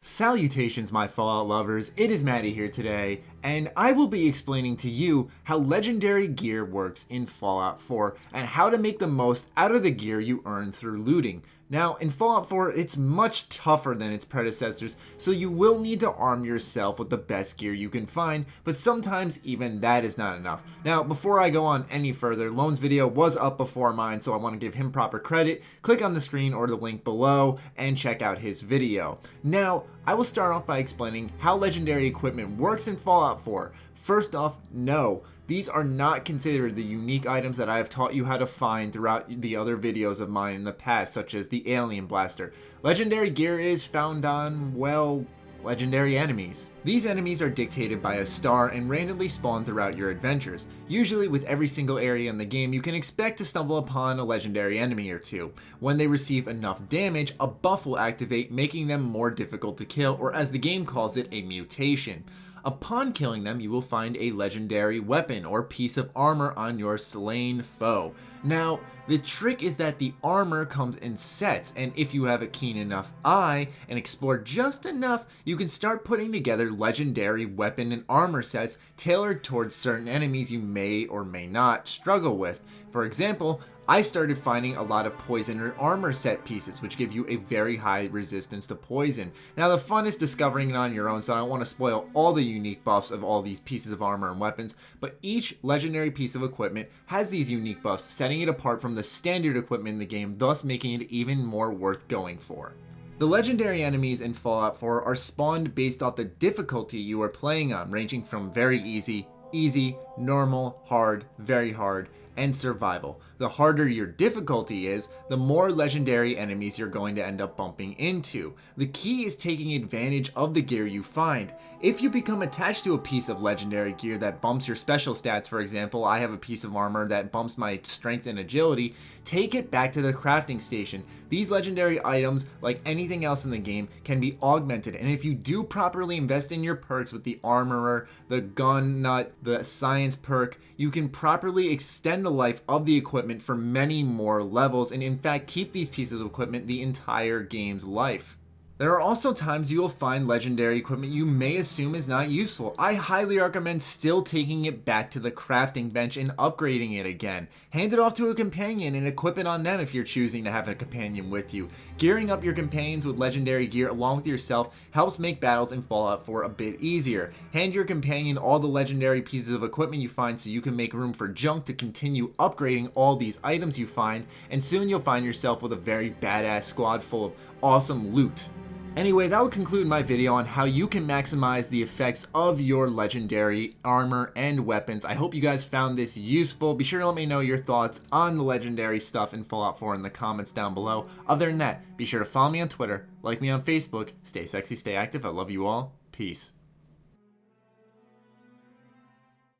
Salutations, my Fallout lovers, it is Matty here today, and I will be explaining to you how legendary gear works in Fallout 4 and how to make the most out of the gear you earn through looting. Now, in Fallout 4, it's much tougher than its predecessors, so you will need to arm yourself with the best gear you can find, but sometimes even that is not enough. Now, before I go on any further, Lone's video was up before mine, so I want to give him proper credit. Click on the screen or the link below and check out his video. Now, I will start off by explaining how legendary equipment works in Fallout 4. First off, no, these are not considered the unique items that I have taught you how to find throughout the other videos of mine in the past, such as the Alien Blaster. Legendary gear is found on, well, legendary enemies. These enemies are dictated by a star and randomly spawn throughout your adventures. Usually with every single area in the game, you can expect to stumble upon a legendary enemy or two. When they receive enough damage, a buff will activate, making them more difficult to kill, or as the game calls it, a mutation. Upon killing them, you will find a legendary weapon or piece of armor on your slain foe. Now, the trick is that the armor comes in sets, and if you have a keen enough eye and explore just enough, you can start putting together legendary weapon and armor sets tailored towards certain enemies you may or may not struggle with. For example, I started finding a lot of poison or armor set pieces, which give you a very high resistance to poison. Now, the fun is discovering it on your own, so I don't want to spoil all the unique buffs of all these pieces of armor and weapons, but each legendary piece of equipment has these unique buffs, setting it apart from the standard equipment in the game, thus making it even more worth going for. The legendary enemies in Fallout 4 are spawned based off the difficulty you are playing on, ranging from very easy, normal, hard, very hard, and survival. The harder your difficulty is, the more legendary enemies you're going to end up bumping into. The key is taking advantage of the gear you find. If you become attached to a piece of legendary gear that bumps your special stats, for example, I have a piece of armor that bumps my strength and agility, take it back to the crafting station. These legendary items, like anything else in the game, can be augmented, and if you do properly invest in your perks with the armorer, the gun nut, the science perk, you can properly extend the life of the equipment for many more levels, and in fact keep these pieces of equipment the entire game's life. There are also times you will find legendary equipment you may assume is not useful. I highly recommend still taking it back to the crafting bench and upgrading it again. Hand it off to a companion and equip it on them if you're choosing to have a companion with you. Gearing up your companions with legendary gear along with yourself helps make battles in Fallout 4 a bit easier. Hand your companion all the legendary pieces of equipment you find so you can make room for junk to continue upgrading all these items you find, and soon you'll find yourself with a very badass squad full of awesome loot. Anyway, that will conclude my video on how you can maximize the effects of your legendary armor and weapons. I hope you guys found this useful. Be sure to let me know your thoughts on the legendary stuff in Fallout 4 in the comments down below. Other than that, be sure to follow me on Twitter, like me on Facebook, stay sexy, stay active. I love you all. Peace.